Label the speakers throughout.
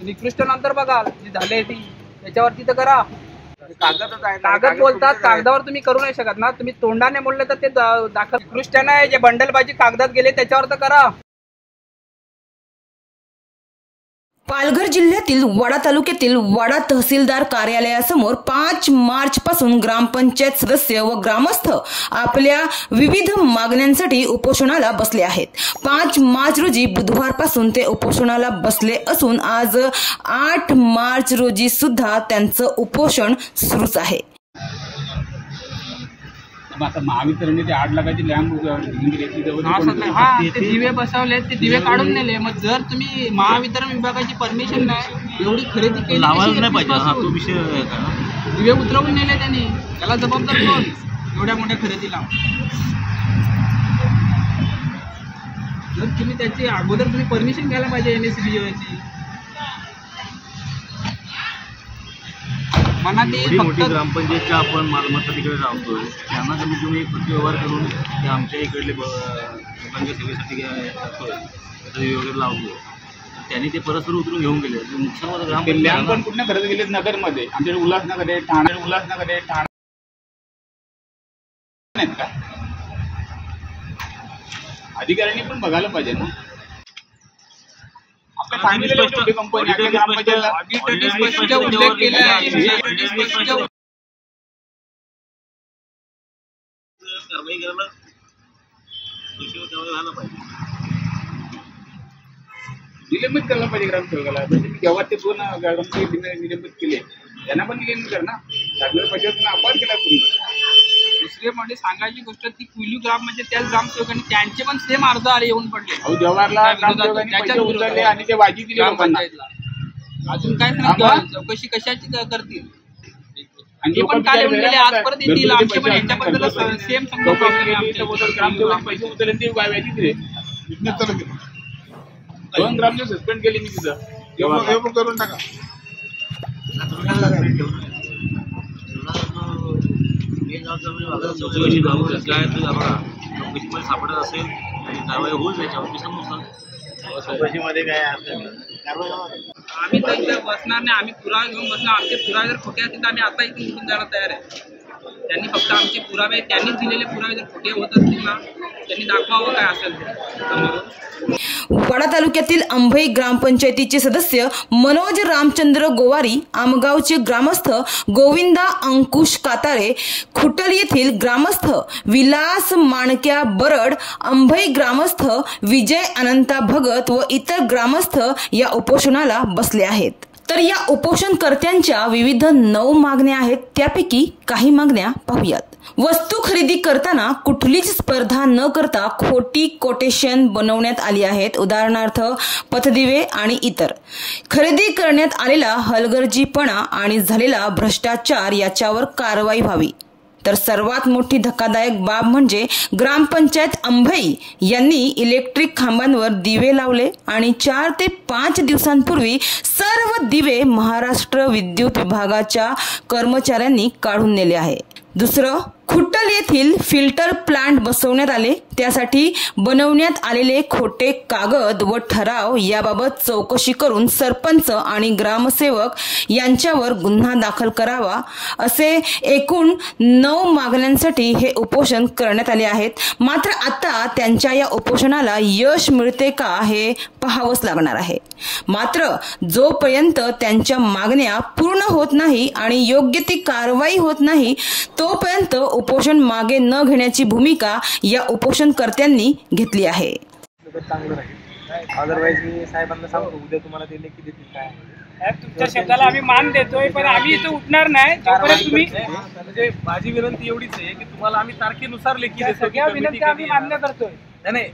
Speaker 1: निकृष्ट नंतर बघा जी झाली ती त्याच्यावरती तर करा.
Speaker 2: कागदच आहे,
Speaker 1: कागद बोलतात, कागदावर तुम्ही करू नाही शकत ना. तुम्ही तोंडाने बोलले तर ते दाखल. निकृष्ट नाही, जे बंडलबाजी कागदात गेले त्याच्यावर तर करा.
Speaker 3: पालघर जिल्ह्यातील वाडा तालुक्यातील वाडा तहसीलदार कार्यालयासमोर 5 मार्च पासून ग्रामपंचायत सदस्य व ग्रामस्थ आपल्या विविध मागण्यांसाठी उपोषणाला बसले आहेत. 5 मार्च रोजी बुधवारपासून ते उपोषणाला बसले असून आज 8 मार्च रोजी सुद्धा त्यांचं उपोषण सुरूच आहे.
Speaker 2: आता महावितरणने ते 8 लाखाची लॅम्प
Speaker 1: ते दिवे बसवले, ते दिवे काढून नेले. मग जर तुम्ही महावितरण विभागाची परमिशन नाही एवढी खरेदी केली नाही पाहिजे. दिवे उतरवून नेले त्यांनी, त्याला जबाबदार कोण एवढ्या मोठ्या खरेदीला? जर तुम्ही त्याची अगोदर तुम्ही परमिशन घ्यायला पाहिजे NSBOची. म्हणा ती
Speaker 4: मोठी ग्रामपंचायतच्या आपण मालमत्ता तिकडे लावतोय, त्यांना तुम्ही एक व्यवहार करून ते आमच्या इकडले लोकांच्या सेवेसाठी करतोय वगैरे लावतोय, त्यांनी ते परस्पर उतरून घेऊन गेले. नुकसान
Speaker 2: पण कुठल्या खरेदी गेले? नगरमध्ये आमच्याकडे उल्हासनगर आहे, ठाणे नाहीत का? अधिकाऱ्यांनी पण बघायला पाहिजे ना. सांगितलेलं कंपनी उल्लेख केला आहे. निलंबित करायला पाहिजे ग्रामसेवकाला. जेव्हा ते दोन ग्रामसेवक निलंबित केले त्यांना पण निलंबित कर ना. पैशातून अपहार केला तुम्ही. दुसरे म्हणजे सांगायची गोष्ट ती कुलू ग्राम म्हणजे त्याच ग्रामसेवकांनी त्यांचे पण सेम अर्ज आले येऊन पडले. जवाहरला आणि ते वाजी दिली ग्रामपंचायतला. अजून काय चौकशी कशाची करतील? आणि पण काल येऊन गेले, आज परत येतील. आमचे पण यांच्याबद्दल सेम ग्रामसेवक पैसे उचलले ते व्याजी दिले. दोन ग्रामसेवक सस्पेंड केले मी तिथं करून टाका.
Speaker 4: चौकशीमध्ये सापडत असेल आणि कारवाई होईल त्याच्यावर चौकशीमध्ये काय
Speaker 1: आम्ही तर इथे बसणार नाही. आम्ही पुरावे घेऊन बसणार. आमचे पुरावे जर खोटे असतील तर आम्ही आता इथे निघून जायला तयार आहे. त्यांनी फक्त आमचे पुरावे, त्यांनीच दिलेले पुरावे जर खोटे होत असतील ना त्यांनी दाखवावं काय असेल ते.
Speaker 3: वाडा तालुक्यातील अंभई ग्रामपंचायतीचे सदस्य मनोज रामचंद्र गोवारी, आमगावचे ग्रामस्थ गोविंदा अंकुश कातारे, खुटल येथील ग्रामस्थ विलास माणक्या बरड, अंभई ग्रामस्थ विजय अनंता भगत व इतर ग्रामस्थ या उपोषणाला बसले आहेत. तर या उपोषणकर्त्यांच्या विविध 9 मागण्या आहेत. त्यापैकी काही मागण्या पाहूयात. वस्तू खरेदी करताना कुठलीच स्पर्धा न करता खोटी कोटेशन बनवण्यात आली आहेत. उदाहरणार्थ पथदिवे आणि इतर. खरेदी करण्यात आलेला हलगर्जीपणा आणि झालेला भ्रष्टाचार याच्यावर कारवाई व्हावी. तर सर्वात मोठी धक्कादायक बाब म्हणजे ग्रामपंचायत अंभई यांनी इलेक्ट्रिक खांबांवर दिवे लावले आणि 4 ते 5 दिवसांपूर्वी सर्व दिवे महाराष्ट्र विद्युत विभागाच्या कर्मचाऱ्यांनी काढून नेले आहे. दुसरं, खुटल येथील फिल्टर प्लांट बसवण्यात आले, त्यासाठी बनवण्यात आलेले खोटे कागद व ठराव याबाबत चौकशी करून सरपंच आणि ग्रामसेवक यांच्यावर गुन्हा दाखल करावा. असे एकूण 9 मागण्यांसाठी हे उपोषण करण्यात आले आहेत. मात्र आता त्यांच्या या उपोषणाला यश मिळते का हे पाहावंच लागणार आहे. मात्र जोपर्यंत त्यांच्या मागण्या पूर्ण होत नाही आणि योग्य ती कारवाई होत नाही तोपर्यंत उपोषण मागे न घेण्याची भूमिका या उपोषणकर्त्यांनी घेतली आहे.
Speaker 5: चांगलं राहील. अदरवाईज मी साहेबांना सांगतो उद्या तुम्हाला ते लेखी देतील. काय
Speaker 1: तुमच्या शब्दाला आम्ही मान देतोय पण आम्ही इथे उठणार नाही जोपर्यंत तुम्ही.
Speaker 5: म्हणजे माझी विनंती एवढीच आहे की तुम्हाला आम्ही तारखेनुसार लेखी देतो.
Speaker 1: विनंती आम्ही मान्य करतोय.
Speaker 5: नाही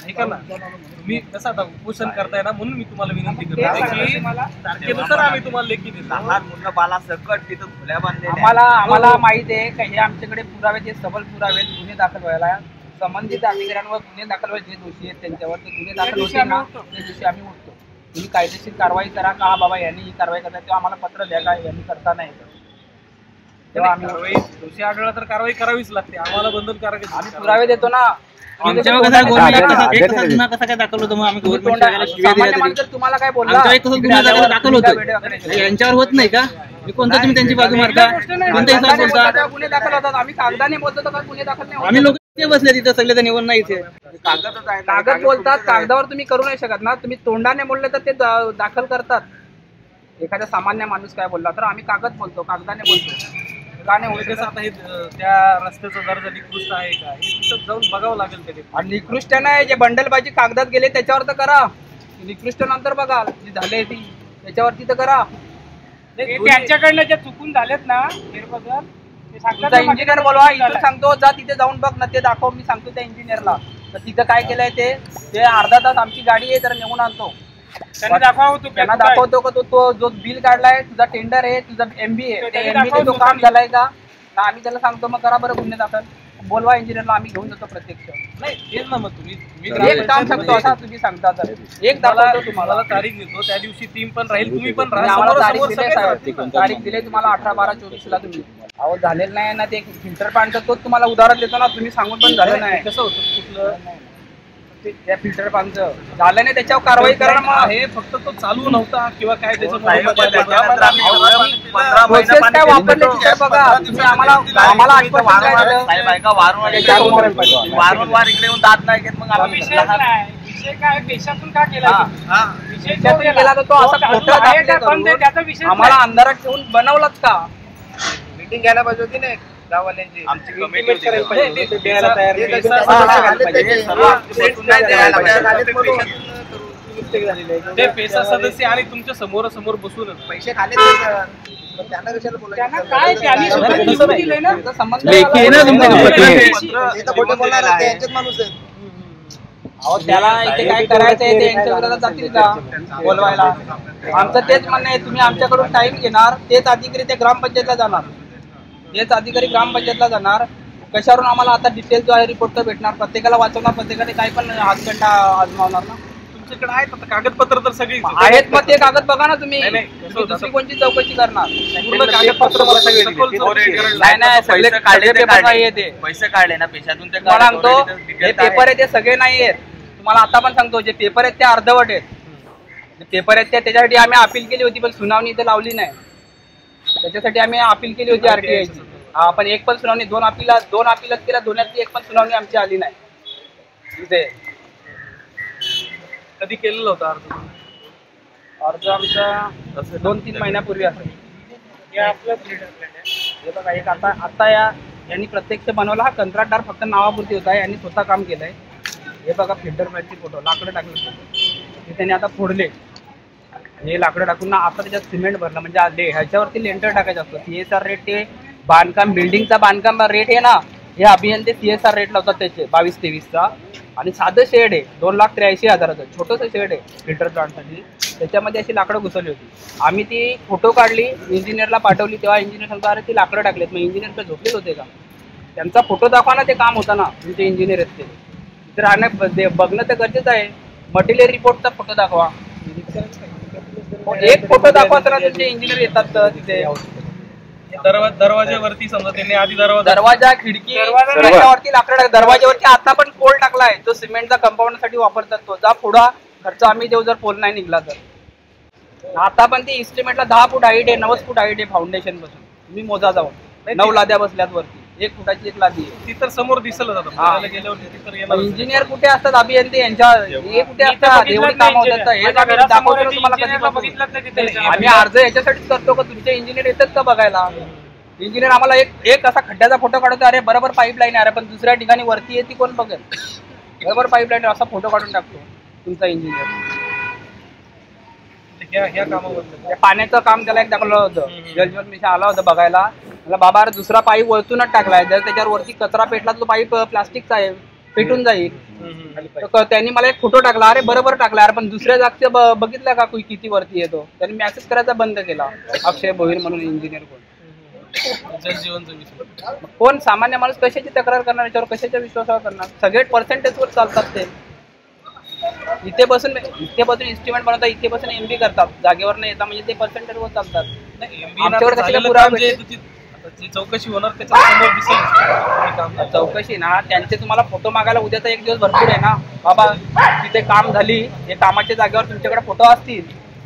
Speaker 5: ऐका ना, तुम्ही कसं आता उपोषण करताय ना म्हणून मी तुम्हाला विनंती करतो की तारखेनुसार आम्ही तुम्हाला लेखी देतो.
Speaker 2: लहान मुलं बाला सकट तिथं खुल्या बांधलेल्या.
Speaker 1: आम्हाला माहिती आहे का हे आमच्याकडे पुरावे जे सबल पुरावे गुन्हे दाखल व्हायला संबंधित अधिकाऱ्यांवर गुन्हे दाखल व्हायचे, जे दोषी आहेत त्यांच्यावर ते गुन्हे दाखल होते ना त्या दिवशी आम्ही उठतो. तुम्ही कायदेशीर कारवाई करा का बाबा यांनी ही कारवाई करता तेव्हा आम्हाला पत्र द्या का यांनी करता नाही.
Speaker 5: दोषी आढळला तर कारवाई करावीच लागते, आम्हाला बंधनकारक आहे.
Speaker 1: आम्ही पुरावे देतो ना.
Speaker 2: आमच्यावर कसा गुन्हा कसा काय दाखल होतो? मग आम्ही
Speaker 1: सामान्य माणसं तुम्हाला काय बोलला?
Speaker 2: दाखल होतो, यांच्यावर होत नाही का? कोणता तुम्ही त्यांची बाजू मारता? कोणता हिसाब बोलता?
Speaker 1: गुन्हे दाखल होतात. आम्ही कागदाने बोलतो तर गुन्हे दाखल नाही होत.
Speaker 2: आम्ही लोक ते बसले तिथे सगळे, तर निवड नाही इथे.
Speaker 1: कागद बोलतात, कागदावर तुम्ही करू नाही शकत ना. तुम्ही तोंडाने बोलले तर ते दाखल करतात. एखादा सामान्य माणूस काय बोलला तर आम्ही कागद बोलतो, कागदाने बोलतो. का नाही होत?
Speaker 5: कसं आता हे त्या रस्त्याचा दर्जा निकृष्ट आहे का हे तिथं जाऊन बघावं लागेल. त्याने
Speaker 1: आणि निकृष्ट नाही, जे बंडलबाजी कागदात गेले त्याच्यावर तर करा. निकृष्ट नंतर बघा जी झाले ती त्याच्यावरती तर करा.
Speaker 6: त्यांच्याकडनं जे चुकून झालेत ना फेरबदल ते सांगतात.
Speaker 1: इंजिनियर बोलवा, इथून सांगतो जा तिथे जाऊन बघ ना, ते दाखव. मी सांगतो त्या इंजिनियरला तर तिथं काय केलंय ते अर्धा तास आमची गाडी आहे तर नेऊन आणतो.
Speaker 6: त्यांना दाखवतो
Speaker 1: त्यांना दाखवतो का तो जो बिल काढलाय, तुझा टेंडर आहे, तुझा एमबी आहे, त्या एमबी तो काम झालाय का? आम्ही त्याला सांगतो मग करा बरं गुन्हे दाखल. बोलवा इंजिनियरला, आम्ही घेऊन जातो प्रत्यक्ष.
Speaker 5: नाही तेच ना, मग तुम्ही
Speaker 1: एक काम सांगतो असा तुम्ही सांगता तर एक दाखवतो तुम्हाला.
Speaker 5: तारीख देतो, त्या दिवशी टीम पण राहील, तुम्ही पण
Speaker 1: आम्हाला तारीख
Speaker 5: राहा.
Speaker 1: दिले तुम्हाला 18, 12, 24 ला. तुम्ही अहो झालेलं नाही ना ते फिल्टर पानचं, तोच तुम्हाला उदाहरण देतो ना. तुम्ही सांगून पण झालं नाही.
Speaker 5: कसं होतं कुठलं
Speaker 1: त्या फिल्टर पानचं झालं नाही त्याच्यावर कारवाई करा. मग
Speaker 5: हे फक्त तो चालू नव्हता किंवा काय
Speaker 1: प्रोसेस काय वापरले तिथे बघा. तुम्ही आम्हाला
Speaker 4: वारंवार इकडे येऊन दात नाही घेत. मग आम्ही
Speaker 6: विषय काय पेशातून का केला?
Speaker 1: केला तर तो असा खोटा
Speaker 6: त्याचा विषय
Speaker 1: आम्हाला अंधारात ठेवून बनवलाच का?
Speaker 2: मीटिंग घ्यायला पाहिजे होती ना गाववाल्यांची.
Speaker 4: आमची कमिटी होती
Speaker 5: ते पेशा सदस्य आणि तुमच्या समोर बसून
Speaker 2: पैसे खाले त्यांना कशाला
Speaker 6: त्यांना काय त्यांनी स्वतः दिलंय ना.
Speaker 1: संबंध अहो त्याला इथे काय करायचंय ते यांच्या विरोधात जातील का बोलवायला? आमचं तेच म्हणणं आहे, तुम्ही आमच्याकडून टाइम घेणार, तेच अधिकारी ते ग्रामपंचायतला जाणार, तेच अधिकारी ग्रामपंचायतला जाणार. कशावरून आम्हाला आता डिटेल्स जो आहे रिपोर्ट तर भेटणार? प्रत्येकाला वाचवणार, प्रत्येकाने काय पण हातखंडा आजमावणार ना.
Speaker 5: तुमच्याकडे आहेत आता कागदपत्र तर सगळी
Speaker 1: आहेत, मग ते कागद बघा ना तुम्ही. दुसरी कोणती चौकशी करणार?
Speaker 5: कागदपत्र
Speaker 1: नाही सगळे काढले पेपर नाही ते
Speaker 4: पैसे काढले ना पेशातून, ते
Speaker 1: मला सांगतो हे पेपर आहे ते सगळे नाही आहेत. तुम्हाला आता पण सांगतो जे पेपर आहेत ते अर्धवट आहेत. पेपर आहेत त्याच्यासाठी आम्ही अपील केली होती पण सुनावणी इथे लावली नाही. त्याच्यासाठी आम्ही अपील केली होती आरटीआयची. पण एक पण सुनावणी, दोन अपीलच केल्या, दोन्हीतली एक पण सुनावणी आमची आली नाही. इथे
Speaker 5: कधी केलेला होता
Speaker 1: अर्ज आमचा 2-3 महिन्यापूर्वी असेल. हे बघा एक आता यांनी प्रत्यक्ष बनवला. हा कंत्राटदार फक्त नावापुरती होता, यांनी स्वतः काम केलंय. हे बघा फिल्टर मॅचचे फोटो, लाकडं टाकले हे त्यांनी आता फोडले. हे लाकडं टाकून ना आता त्याच्यात सिमेंट भरलं, म्हणजे ह्याच्यावरती लेंटर टाकायचं असतं. CSR रेट ते बांधकाम बिल्डिंगचा बांधकाम रेट आहे ना, हे अभियंते CSR रेट लावतात त्याचे 22-23चा. आणि साधं शेड आहे 2,83,000चं, छोटंसं शेड आहे फिल्टर प्लांटसाठी. त्याच्यामध्ये अशी लाकडं घुसवली होती. आम्ही ती फोटो काढली, इंजिनियरला पाठवली, तेव्हा इंजिनियर सांगतो अरे ती लाकडं टाकलेत. मग इंजिनियर तर झोपलेच होते का? त्यांचा फोटो दाखवा ना, ते काम होतं ना. तुमचे इंजिनियर आहेत ते तर राहणं बघणं तर गरजेचं आहे. मटेरियल रिपोर्टचा फोटो दाखवा. एक फोटो दाखवा तर तुमचे इंजिनियर येतात तिथे.
Speaker 5: दरवाज्यावरती समजा त्यांनी आधी
Speaker 1: दरवाजा खिडकी वरती लाकडं, दरवाज्यावरती आता पण पोल टाकलाय जो सिमेंटचा कंपाऊंडसाठी वापरतात. तो जा पुढा खर्च आम्ही देऊ जर पोल नाही निघला तर. आता पण ती इस्टिमेटला 10 फूट हाईट आहे, 90 फूट हाईट आहे फाउंडेशन पासून. तुम्ही मोजा जाऊन 9 लाद्या बसल्यात वरती. 1 फुटाची 1 लादी आहे.
Speaker 5: ती तर समोर दिसलं जातं.
Speaker 1: इंजिनियर कुठे असतात अभियंते यांच्या? हे कुठे असतात? एवढी काम होतात हे दाखवतो तुम्हाला कधी. आम्ही अर्ज याच्यासाठीच करतो का तुमचे इंजिनियर येतात का बघायला? इंजिनियर आम्हाला एक असा खड्ड्याचा फोटो काढतो, अरे बरोबर पाईपलाईन आहे, अरे पण दुसऱ्या ठिकाणी वरती आहे ती कोण बघेल? बरोबर पाईपलाईन असा फोटो काढून टाकतो तुमचा इंजिनियर.
Speaker 5: ह्या कामाबद्दल
Speaker 1: पाण्याचं काम त्याला एक दाखवलं होतं, जलजीवन मिशन आला होता बघायला. मला बाबा अरे दुसरा पाईप वरतूनच टाकलाय, जर त्याच्यावर वरती कचरा पेटला तो पाईप प्लास्टिकचा आहे, पेटून जाईल. त्यांनी मला एक फोटो टाकला, अरे बरोबर टाकला, अरे पण दुसऱ्या जागचं बघितलं का किती वरती येतो? त्यांनी मेसेज करायचा बंद केला. अक्षय भोईर म्हणून इंजिनियर
Speaker 5: जलजीवनचा विषय.
Speaker 1: कोण सामान्य माणूस कशाची तक्रार करणार याच्यावर? कशाच्या विश्वासावर करणार? सगळे पर्सेंटेजवर चालतात ते. इथे बसून इन्स्ट्रुमेंट बनवतात, इथे बसून MB करतात, जागेवर नाही येतात म्हणजे ते पर्सेंटेजवर चालतात. आमच्यावर कशाला पुरावा?
Speaker 5: आता जी चौकशी होणार त्याच्या समोर दिसेल किती काम झालं.
Speaker 1: चौकशी ना त्यांचे तुम्हाला फोटो मागायला उद्याचा एक दिवस भरपूर आहे ना बाबा. तिथे काम झाली हे कामाच्या जागेवर तुमच्याकडे फोटो असतील,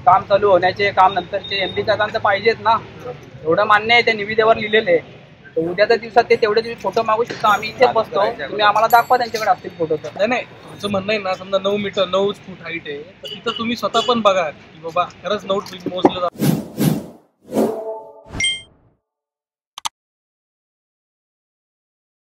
Speaker 1: काम चालू होण्याचे, काम नंतरचे MD दादांचं पाहिजेत ना. एवढं मान्य आहे, त्या निविदेवर लिहिलेले. तर उद्याच्या दिवसात ते तेवढे तुम्ही फोटो मागू शकता, आम्ही इथेच बसतो, तुम्ही आम्हाला दाखवा त्यांच्याकडे असतील फोटो. तर
Speaker 5: नाही तुमचं म्हणणं आहे ना, समजा 9 मीटर 9 फूट हाईट आहे, तर तिथं तुम्ही स्वतः पण बघा की बाबा खरंच 9 फूट मोजलं